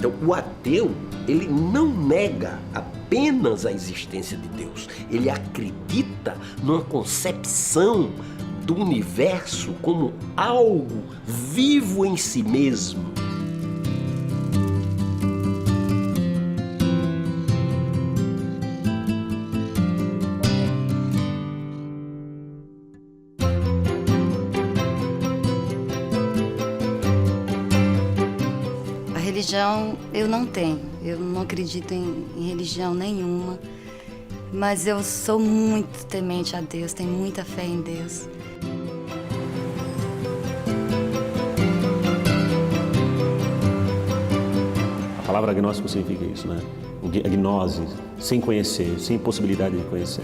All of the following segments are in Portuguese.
Então, o ateu, ele não nega apenas a existência de Deus. Ele acredita numa concepção do universo como algo vivo em si mesmo. Religião eu não tenho, eu não acredito em religião nenhuma, mas eu sou muito temente a Deus, tenho muita fé em Deus. A palavra agnóstico significa isso, né? Agnose, sem conhecer, sem possibilidade de conhecer.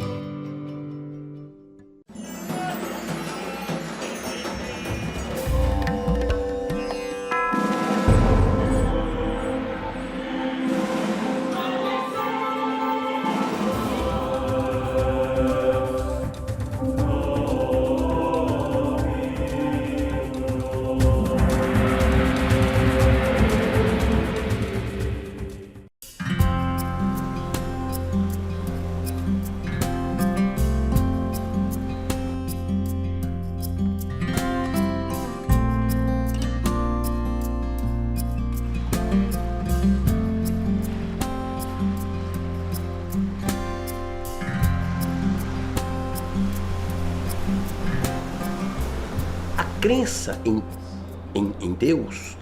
A crença em Deus,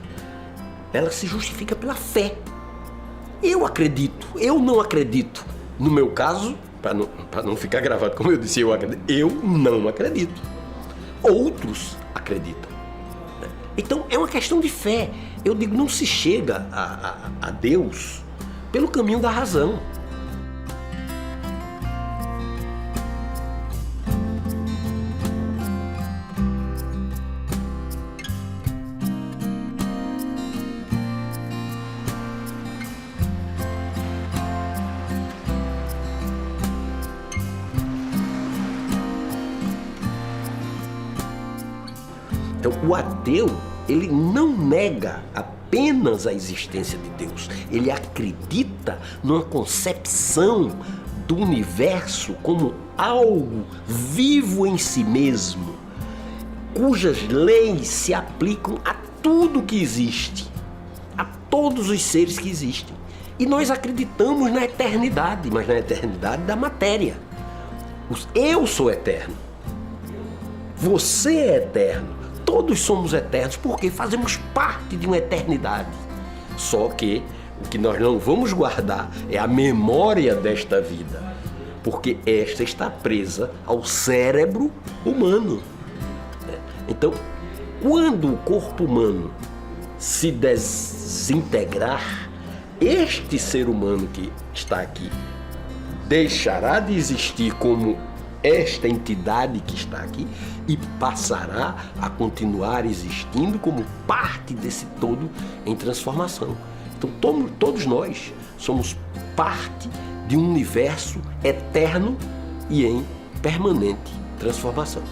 ela se justifica pela fé. Eu acredito, eu não acredito. No meu caso, para não ficar gravado como eu disse, eu não acredito. Outros acreditam. Então é uma questão de fé. Eu digo, não se chega a Deus pelo caminho da razão. Então, o ateu, ele não nega apenas a existência de Deus. Ele acredita numa concepção do universo como algo vivo em si mesmo, cujas leis se aplicam a tudo que existe, a todos os seres que existem. E nós acreditamos na eternidade, mas na eternidade da matéria. Eu sou eterno. Você é eterno. Todos somos eternos porque fazemos parte de uma eternidade. Só que o que nós não vamos guardar é a memória desta vida, porque esta está presa ao cérebro humano. Então, quando o corpo humano se desintegrar, este ser humano que está aqui deixará de existir como esta entidade que está aqui e passará a continuar existindo como parte desse todo em transformação. Então todos nós somos parte de um universo eterno e em permanente transformação.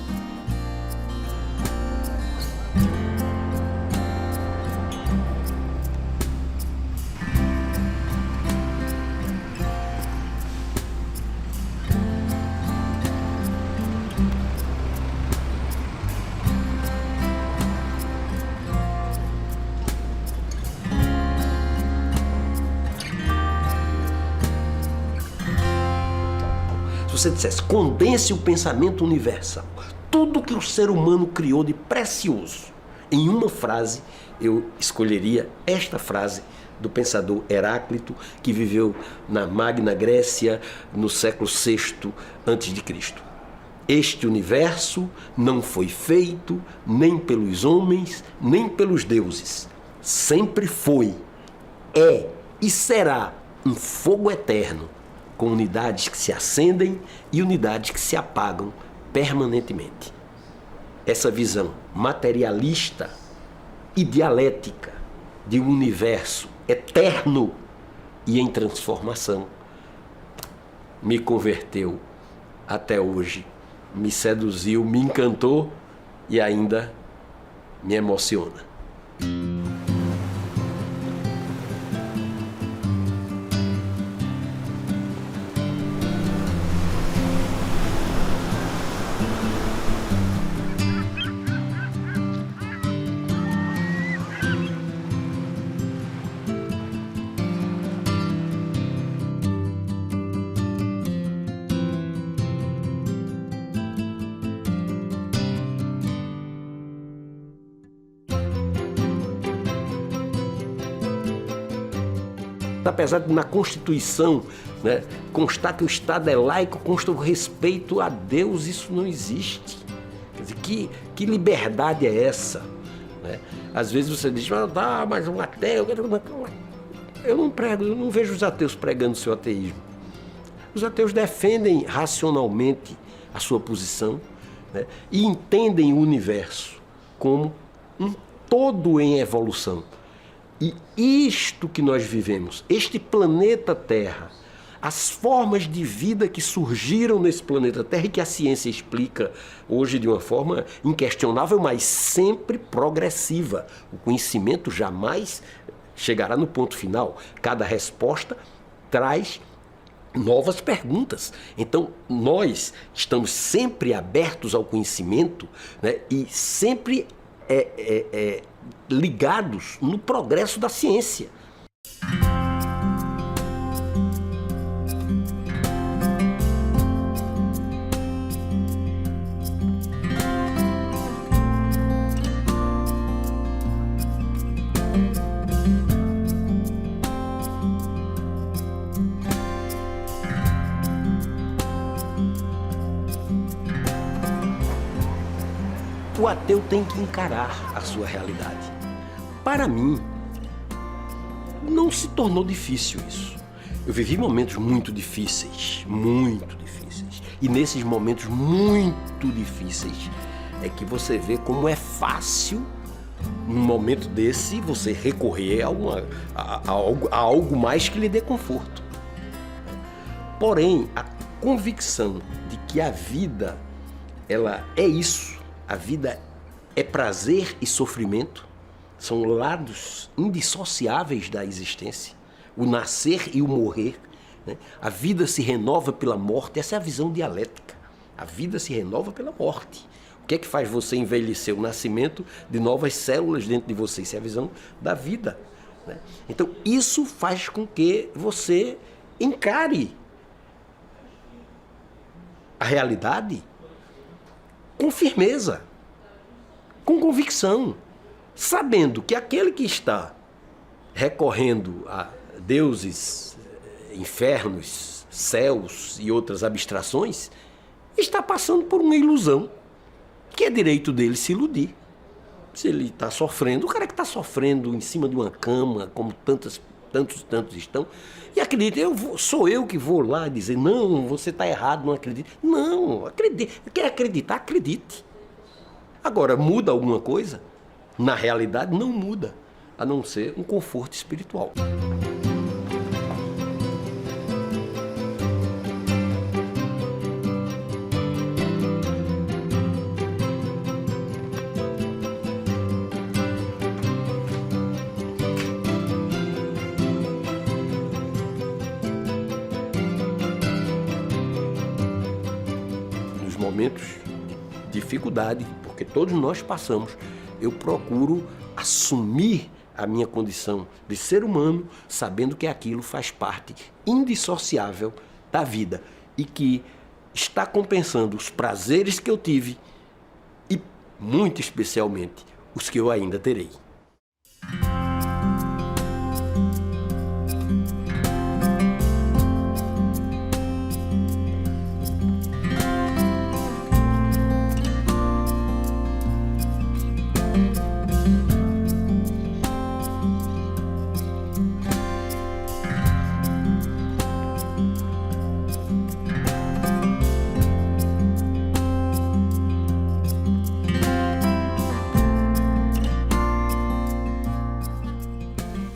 Se você dissesse, condense o pensamento universal, tudo que o ser humano criou de precioso, em uma frase, eu escolheria esta frase do pensador Heráclito, que viveu na Magna Grécia no século VI a.C. Este universo não foi feito nem pelos homens, nem pelos deuses. Sempre foi, é e será um fogo eterno, com unidades que se acendem e unidades que se apagam permanentemente. Essa visão materialista e dialética de um universo eterno e em transformação me converteu até hoje, me seduziu, me encantou e ainda me emociona. apesar de na Constituição, né, constar que o Estado é laico, consta o respeito a Deus, isso não existe. Quer dizer, que liberdade é essa? Né? Às vezes você diz, mas um ateu... Eu não prego, eu não vejo os ateus pregando seu ateísmo. Os ateus defendem racionalmente a sua posição, né, e entendem o universo como um todo em evolução. E isto que nós vivemos, este planeta Terra, as formas de vida que surgiram nesse planeta Terra e que a ciência explica hoje de uma forma inquestionável, mas sempre progressiva. O conhecimento jamais chegará no ponto final. Cada resposta traz novas perguntas. Então, nós estamos sempre abertos ao conhecimento, né, e sempre ligados no progresso da ciência. O ateu tem que encarar a sua realidade. Para mim, não se tornou difícil isso. Eu vivi momentos muito difíceis. E nesses momentos muito difíceis é que você vê como é fácil, num momento desse, você recorrer a algo mais que lhe dê conforto. Porém, a convicção de que a vida, ela é isso. A vida é prazer e sofrimento, são lados indissociáveis da existência, o nascer e o morrer, né? A vida se renova pela morte, essa é a visão dialética, a vida se renova pela morte. O que é que faz você envelhecer? O nascimento de novas células dentro de você, isso é a visão da vida, né? Então isso faz com que você encare a realidade com firmeza, com convicção, sabendo que aquele que está recorrendo a deuses, infernos, céus e outras abstrações, está passando por uma ilusão, que é direito dele se iludir. Se ele está sofrendo, o cara que está sofrendo em cima de uma cama, como tantos estão, e acredita, sou eu que vou lá dizer, não, você está errado, não acredita. Não, acredite. Quer acreditar, acredite. Agora, muda alguma coisa? Na realidade, não muda, a não ser um conforto espiritual. Momentos de dificuldade, porque todos nós passamos, eu procuro assumir a minha condição de ser humano, sabendo que aquilo faz parte indissociável da vida e que está compensando os prazeres que eu tive e, muito especialmente, os que eu ainda terei.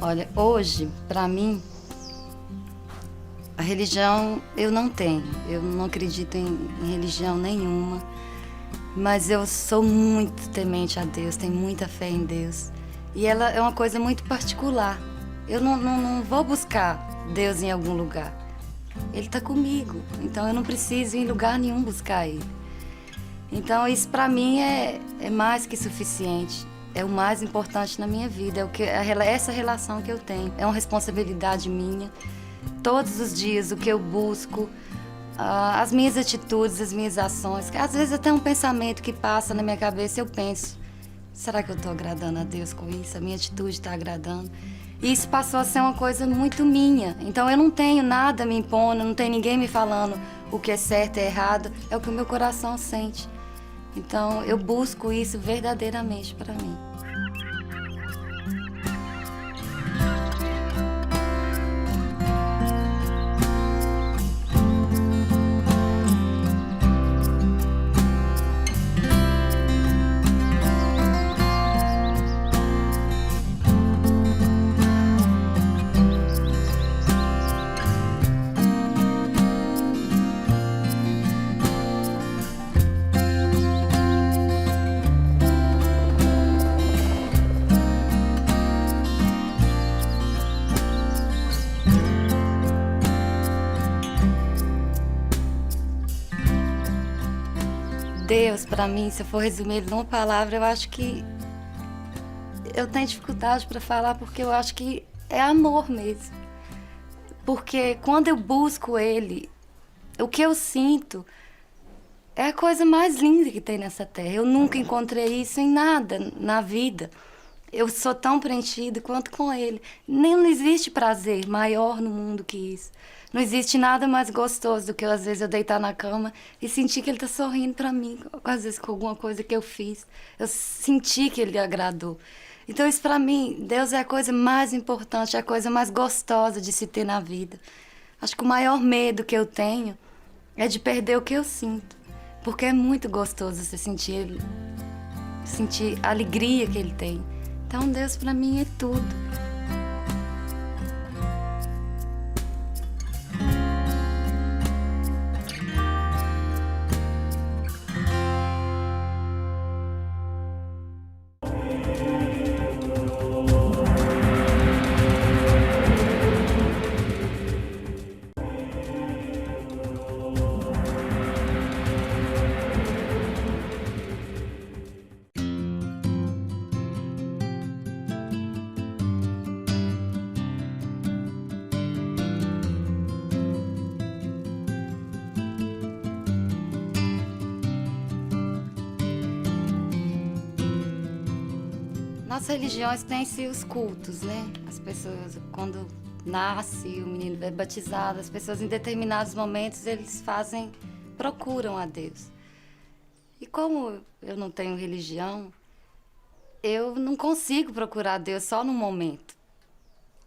Olha, hoje, para mim, a religião eu não tenho. Eu não acredito em religião nenhuma, mas eu sou muito temente a Deus, tenho muita fé em Deus. E ela é uma coisa muito particular. Eu não vou buscar Deus em algum lugar. Ele está comigo, então eu não preciso ir em lugar nenhum buscar Ele. Então isso para mim é mais que suficiente. É o mais importante na minha vida, essa relação que eu tenho. É uma responsabilidade minha. Todos os dias, o que eu busco, as minhas atitudes, as minhas ações. Às vezes até um pensamento que passa na minha cabeça, eu penso, será que eu estou agradando a Deus com isso? A minha atitude está agradando? E isso passou a ser uma coisa muito minha. Então eu não tenho nada me impondo, não tem ninguém me falando o que é certo e errado. É o que o meu coração sente. Então eu busco isso verdadeiramente para mim. Deus, para mim, se eu for resumir ele numa palavra, eu acho que eu tenho dificuldade para falar porque eu acho que é amor mesmo. Porque quando eu busco ele, o que eu sinto é a coisa mais linda que tem nessa terra. Eu nunca encontrei isso em nada na vida. Eu sou tão preenchida quanto com ele. Nem não existe prazer maior no mundo que isso. Não existe nada mais gostoso do que às vezes eu deitar na cama e sentir que ele tá sorrindo para mim, às vezes com alguma coisa que eu fiz. Eu senti que ele agradou. Então isso para mim, Deus é a coisa mais importante, é a coisa mais gostosa de se ter na vida. Acho que o maior medo que eu tenho é de perder o que eu sinto. Porque é muito gostoso você sentir a alegria que ele tem. Então Deus para mim é tudo. Nas religiões tem-se os cultos, né? As pessoas, quando nasce o menino é batizado, as pessoas em determinados momentos eles procuram a Deus. E como eu não tenho religião, eu não consigo procurar a Deus só no momento.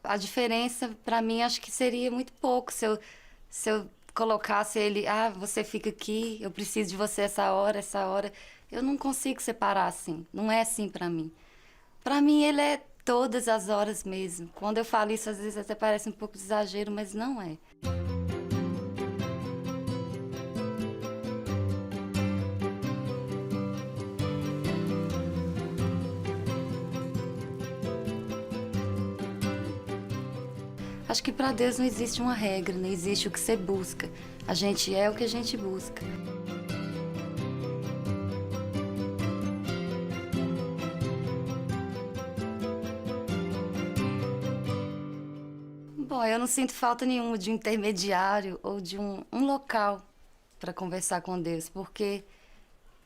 A diferença para mim acho que seria muito pouco se eu colocasse ele, você fica aqui, eu preciso de você essa hora. Eu não consigo separar assim, não é assim para mim. Para mim, ele é todas as horas mesmo. Quando eu falo isso, às vezes até parece um pouco de exagero, mas não é. Acho que para Deus não existe uma regra, não existe o que você busca. A gente é o que a gente busca. Bom, eu não sinto falta nenhuma de um intermediário ou de um local para conversar com Deus, porque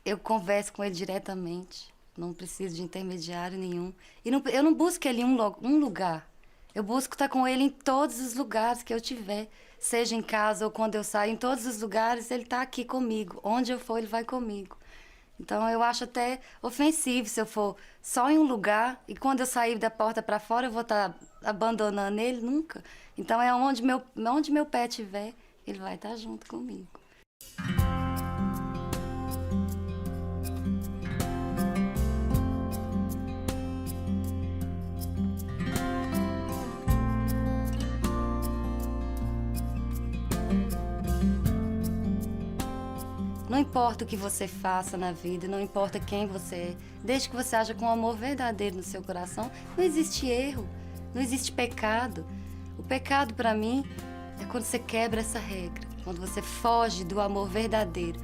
eu converso com Ele diretamente, não preciso de intermediário nenhum. E eu não busco Ele em um lugar, eu busco estar com Ele em todos os lugares que eu tiver, seja em casa ou quando eu saio, em todos os lugares Ele está aqui comigo, onde eu for Ele vai comigo. Então eu acho até ofensivo se eu for só em um lugar e quando eu sair da porta para fora eu vou estar abandonando ele, nunca. Então é onde meu pé estiver, ele vai estar junto comigo. Não importa o que você faça na vida, não importa quem você é, desde que você haja com amor verdadeiro no seu coração, não existe erro, não existe pecado. O pecado, para mim, é quando você quebra essa regra, quando você foge do amor verdadeiro.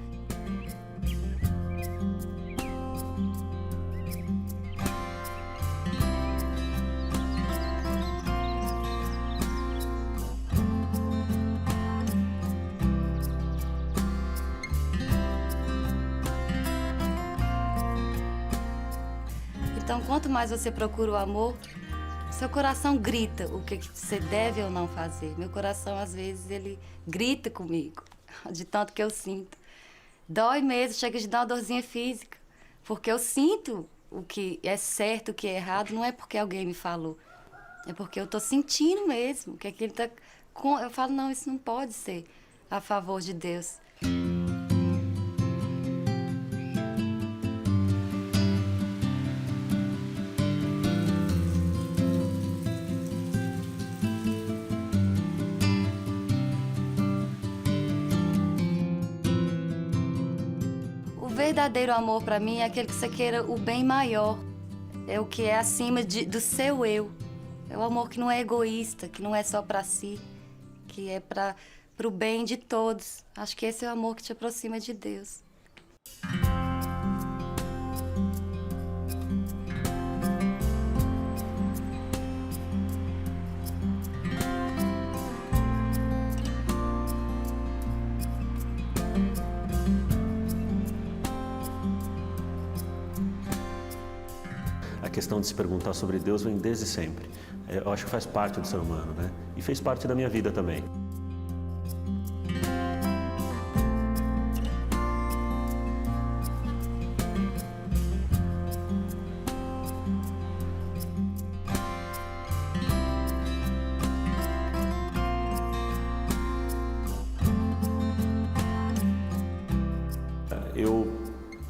Então, quanto mais você procura o amor, Seu coração grita o que você deve ou não fazer. Meu coração, às vezes, ele grita comigo, de tanto que eu sinto. Dói mesmo, chega de dar uma dorzinha física. Porque eu sinto o que é certo, o que é errado, não é porque alguém me falou. É porque eu tô sentindo mesmo, que aquilo tá... Eu falo, não, isso não pode ser a favor de Deus. O verdadeiro amor para mim é aquele que você queira o bem maior. É o que é acima do seu eu. É o amor que não é egoísta, que não é só para si, que é para o bem de todos. Acho que esse é o amor que te aproxima de Deus. A questão de se perguntar sobre Deus vem desde sempre. Eu acho que faz parte do ser humano, né? E fez parte da minha vida também. Eu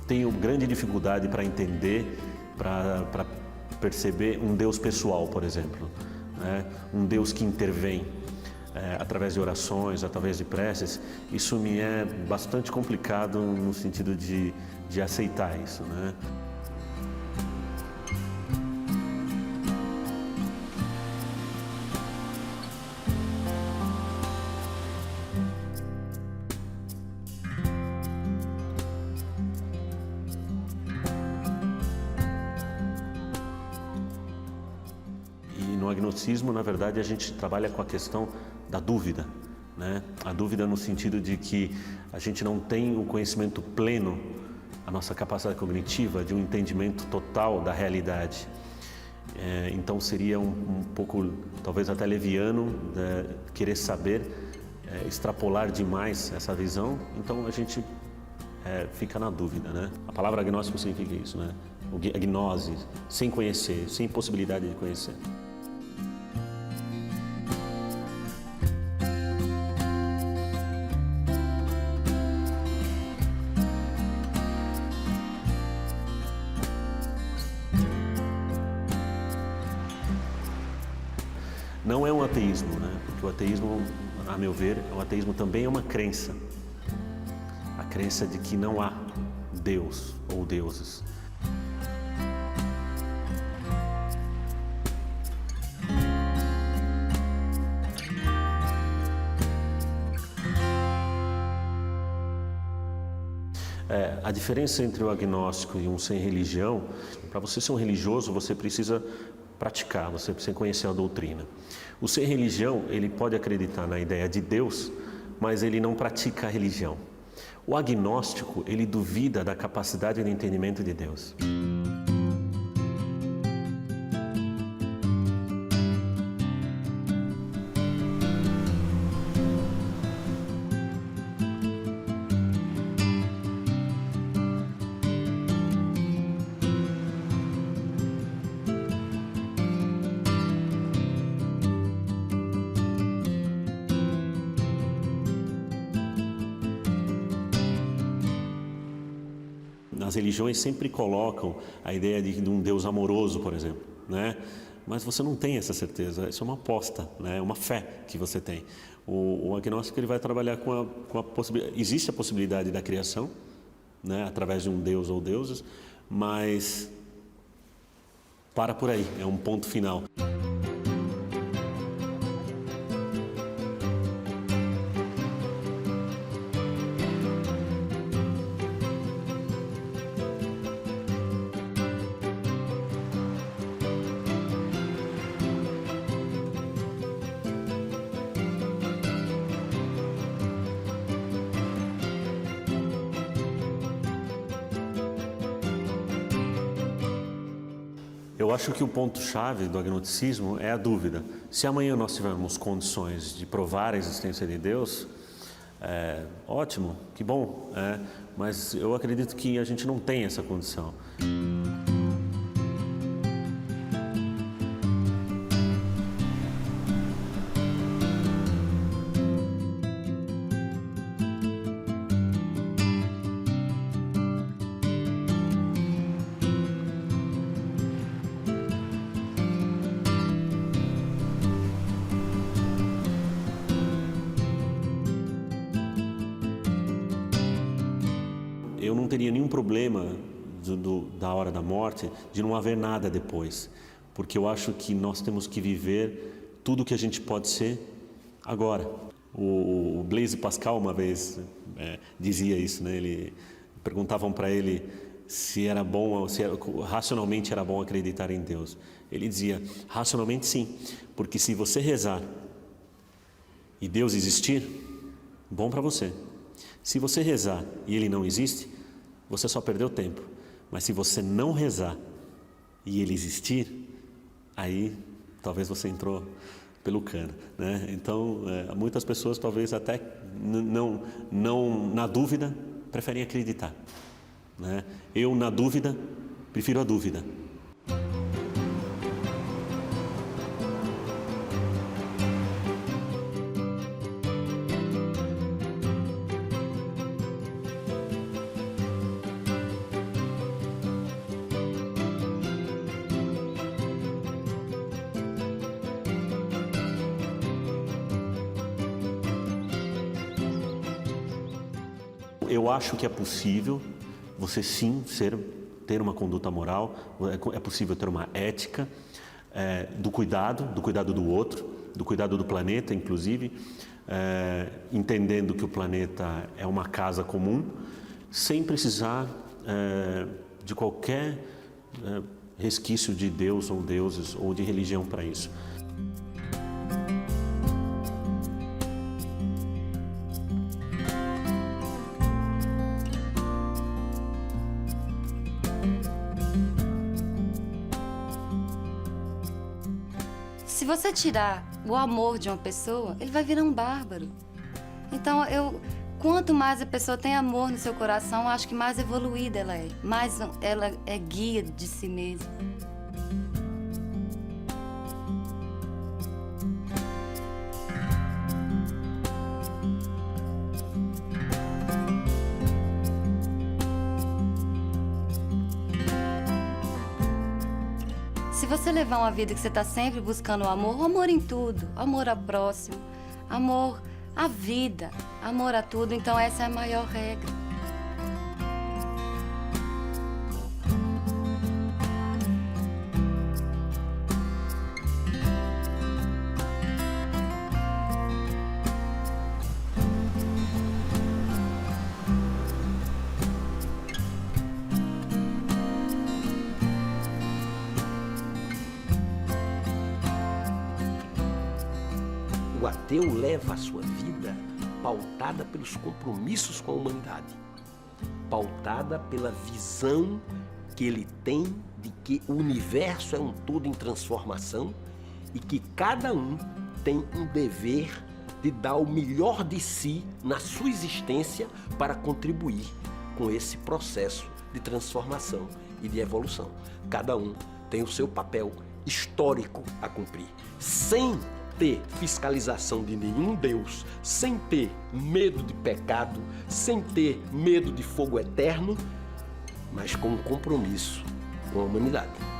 tenho grande dificuldade para entender, para perceber um Deus pessoal, por exemplo, né? Um Deus que intervém através de orações, através de preces. Isso me é bastante complicado no sentido de aceitar isso, né? No agnosticismo, na verdade, a gente trabalha com a questão da dúvida, né? A dúvida no sentido de que a gente não tem o conhecimento pleno, a nossa capacidade cognitiva de um entendimento total da realidade. Então seria um pouco, talvez até leviano, querer saber, extrapolar demais essa visão. Então a gente fica na dúvida, né? A palavra agnóstico significa isso, né? A gnose, sem conhecer, sem possibilidade de conhecer. Não é um ateísmo, né? Porque o ateísmo, a meu ver, o ateísmo também é uma crença. A crença de que não há Deus ou deuses. A diferença entre o agnóstico e um sem religião, para você ser um religioso, você precisa praticar, você precisa conhecer a doutrina. O sem religião, ele pode acreditar na ideia de Deus, mas ele não pratica a religião. O agnóstico, ele duvida da capacidade de entendimento de Deus. As religiões sempre colocam a ideia de um Deus amoroso, por exemplo, né? Mas você não tem essa certeza, isso é uma aposta, né? É uma fé que você tem. O agnóstico, ele vai trabalhar com a possibilidade, existe a possibilidade da criação, né? Através de um Deus ou deuses, mas para por aí, é um ponto final. Eu Eu acho que o ponto-chave do agnosticismo é a dúvida. Se amanhã nós tivermos condições de provar a existência de Deus, ótimo, que bom, mas eu acredito que a gente não tem essa condição. Eu não teria nenhum problema da hora da morte de não haver nada depois, porque eu acho que nós temos que viver tudo que a gente pode ser agora. O Blaise Pascal uma vez dizia isso, né? Perguntavam para ele se era bom, racionalmente era bom acreditar em Deus. Ele dizia, racionalmente sim, porque se você rezar e Deus existir, bom para você. Se você rezar e ele não existe, você só perdeu tempo. Mas se você não rezar e ele existir, aí talvez você entrou pelo cano, né? Então, muitas pessoas talvez até não na dúvida preferem acreditar, né? Eu, na dúvida, prefiro a dúvida. Eu acho que é possível você sim ter uma conduta moral, é possível ter uma ética do cuidado do outro, do cuidado do planeta, inclusive, entendendo que o planeta é uma casa comum, sem precisar de qualquer resquício de Deus ou deuses ou de religião para isso. Se você tirar o amor de uma pessoa, ele vai virar um bárbaro. Então, quanto mais a pessoa tem amor no seu coração, eu acho que mais evoluída ela é. Mais ela é guia de si mesma. Se você levar uma vida que você está sempre buscando o amor em tudo, amor ao próximo, amor à vida, amor a tudo, então essa é a maior regra. O ateu leva a sua vida pautada pelos compromissos com a humanidade, pautada pela visão que ele tem de que o universo é um todo em transformação e que cada um tem um dever de dar o melhor de si na sua existência para contribuir com esse processo de transformação e de evolução. Cada um tem o seu papel histórico a cumprir, sem ter fiscalização de nenhum Deus, sem ter medo de pecado, sem ter medo de fogo eterno, mas com um compromisso com a humanidade.